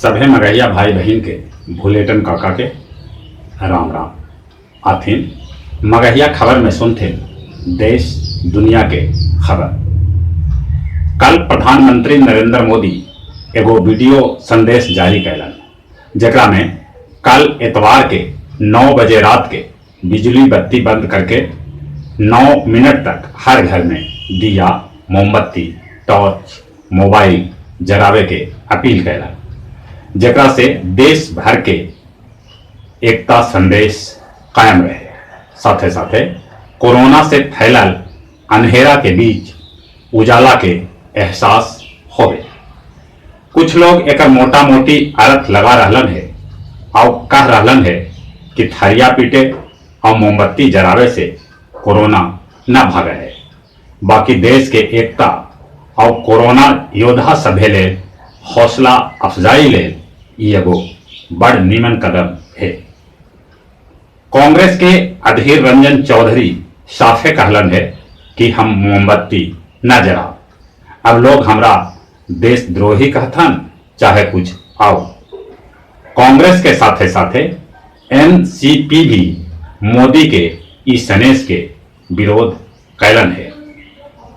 सभे मगहिया भाई बहन के भूलेटन काका के राम राम आथिन। मगहिया खबर में सुनते देश दुनिया के खबर। कल प्रधानमंत्री नरेंद्र मोदी एगो वीडियो संदेश जारी कैलन, जेकरा में कल एतवार के 9 बजे रात के बिजली बत्ती बंद करके 9 मिनट तक हर घर में दिया, मोमबत्ती, टॉर्च, मोबाइल जरावे के अपील कैलन, जेकरा से देश भर के एकता संदेश कायम रहे। साथे साथे कोरोना से फैलल अंधेरा के बीच उजाला के एहसास होवे। कुछ लोग एक मोटा मोटी अर्थ लगा रहलन है और कह रहलन है कि थरिया पीटे और मोमबत्ती जरावे से कोरोना न भागे है। बाकी देश के एकता और कोरोना योद्धा सभे ले हौसला अफजाई ले एगो बड़ नीमन कदम है। कांग्रेस के अधीर रंजन चौधरी साफे कहलन है कि हम मोमबत्ती न जराब, अब लोग हमरा देशद्रोही कहथन चाहे कुछ आओ। कांग्रेस के साथे साथे एनसीपी भी मोदी के इस सनेश के विरोध कैलन है।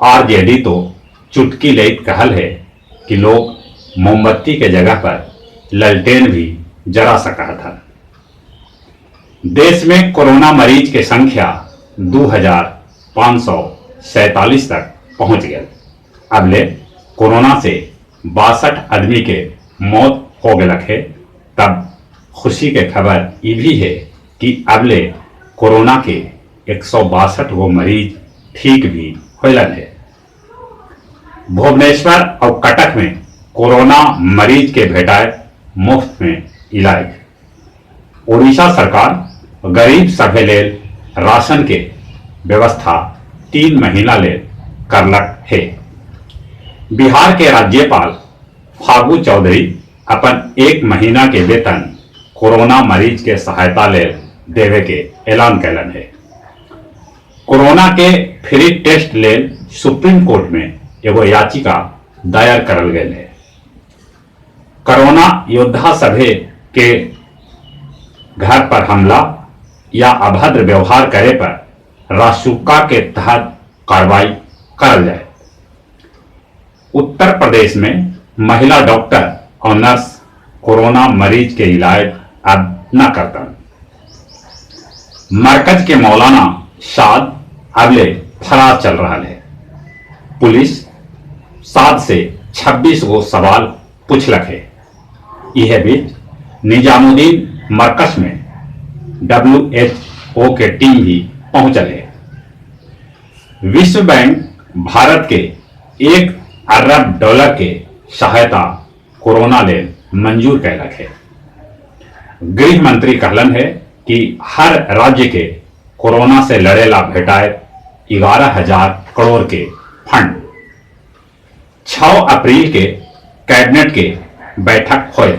आरजेडी तो चुटकी लेत कहल है कि लोग मोमबत्ती के जगह पर ललटेन भी जरा सका था। देश में कोरोना मरीज की संख्या 2547 तक पहुंच गई। अबले कोरोना से 62 आदमी के मौत हो गए है। तब खुशी के खबर ये भी है कि अबले कोरोना के 162 गो मरीज ठीक भी होलन है। भुवनेश्वर और कटक में कोरोना मरीज के भेटाए मुफ्त में इलाज। ओडिशा सरकार गरीब सभे लेल राशन के व्यवस्था 3 महीना ले करलक है। बिहार के राज्यपाल फागू चौधरी अपन 1 महीना के वेतन कोरोना मरीज के सहायता ले देवे के ऐलान कैलन है। कोरोना के फ्री टेस्ट ले सुप्रीम कोर्ट में एगो याचिका दायर करल गए है। कोरोना योद्धा सभे के घर पर हमला या अभद्र व्यवहार करे पर रासुका के तहत कार्रवाई करल जाए। उत्तर प्रदेश में महिला डॉक्टर और नर्स कोरोना मरीज के इलाज अब न करतन। मरकज के मौलाना साद अबले फरार चल रहा है। पुलिस साद से 26 गो सवाल पूछलक है। यह बीच निजामुद्दीन मरकज में WHO के टीम भी पहुंचल है। विश्व बैंक भारत के $1 अरब के सहायता कोरोना ले मंजूर कैलक है। गृह मंत्री कहलन है कि हर राज्य के कोरोना से लड़ेला भेटाए 11,000 करोड़ के फंड। 6 अप्रैल के कैबिनेट के बैठक होए।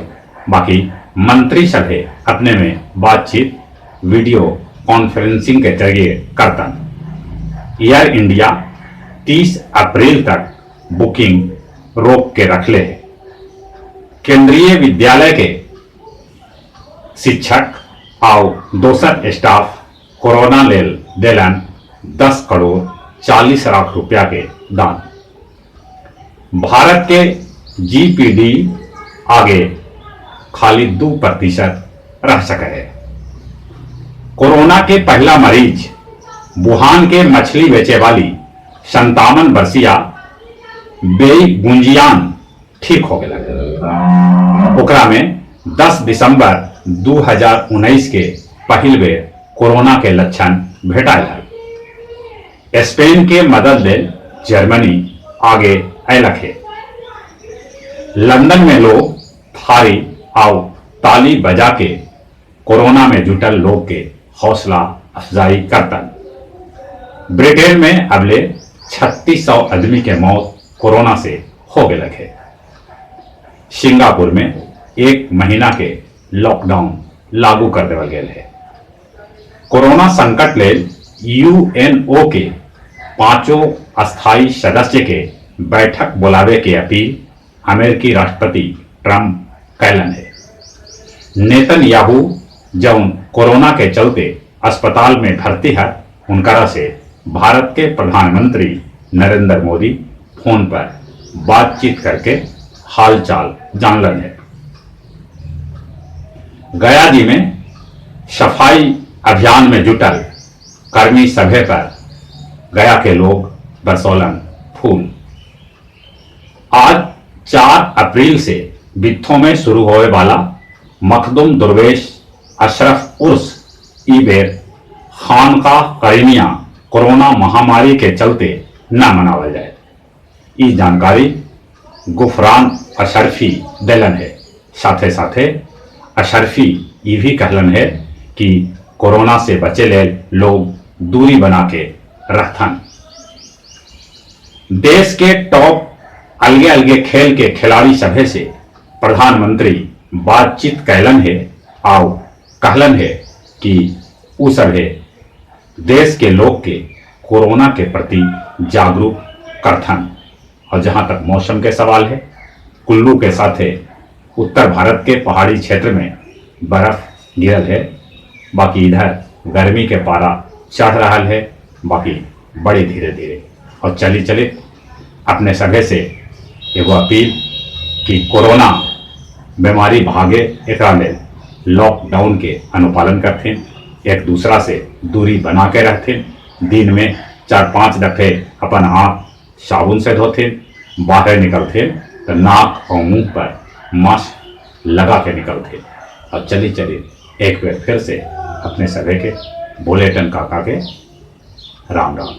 बाकी मंत्री सभे अपने में बातचीत वीडियो कॉन्फ्रेंसिंग के जरिए करतन। एयर इंडिया 30 अप्रैल तक बुकिंग रोक के रखले है। केंद्रीय विद्यालय के शिक्षक और दोसर स्टाफ कोरोना लेल देलन 10 करोड़ 40 लाख रुपया के दान। भारत के जीपीडी आगे खाली 2% रह सके है। कोरोना के पहला मरीज वुहान के मछली बेचे वाली 57 वर्षीय बेई गुंजियान ठीक हो गया। ओकरा में 10 दिसंबर 2019 के पहिल बेर कोरोना के लक्षण भेटायल है। स्पेन के मदद ले जर्मनी आगे अयलक है। लंदन में लोग थारी और ताली बजा के कोरोना में जुटल लोग के हौसला अफजाई करतन। ब्रिटेन में अबले 3600 आदमी के मौत कोरोना से हो गए है। सिंगापुर में 1 महीना के लॉकडाउन लागू कर देवल गए है। कोरोना संकट ले यूएनओ के 5 अस्थायी सदस्य के बैठक बुलावे के अपील अमेरिकी राष्ट्रपति ट्रंप कैलन है। नेतन्याहू जब कोरोना के चलते अस्पताल में भर्ती है, उनकरा से भारत के प्रधानमंत्री नरेंद्र मोदी फोन पर बातचीत करके हालचाल जानलन है। गया जी में सफाई अभियान में जुटल कर्मी सभे पर गया के लोग बरसौलन फूल। आज 4 अप्रैल से बित्थों में शुरू होने वाला मखदुम दुर्वेश अशरफ उर्स ई बेर खानका करीमिया कोरोना महामारी के चलते न मनावल जाए। ई जानकारी गुफरान अशरफी दिलन है। साथे साथे अशरफी ये भी कहलन है कि कोरोना से बचे ले लोग दूरी बना के रखथन। देश के टॉप अलगे अलगे खेल के खिलाड़ी सभे से प्रधानमंत्री बातचीत कैलन है आओ कहलन है कि उ सभे देश के लोग के कोरोना के प्रति जागरूक करथन। और जहां तक मौसम के सवाल है, कुल्लू के साथ उत्तर भारत के पहाड़ी क्षेत्र में बर्फ गिरल है। बाकी इधर गर्मी के पारा चढ़ रहा है, बाकी बड़ी धीरे धीरे। और चली चली अपने सभे से एगो अपील कि कोरोना बीमारी भागे एकरा लेल लॉकडाउन के अनुपालन करथिन, एक दूसरा से दूरी बना के रहथिन, दिन में 4-5 दफे अपन हाथ साबुन से धोथिन, बाहर निकलथिन तो नाक और मुंह पर मास्क लगा के निकलथिन। और चली चली एक बार फिर से अपने सभे के बुलेटिन काका के राम राम।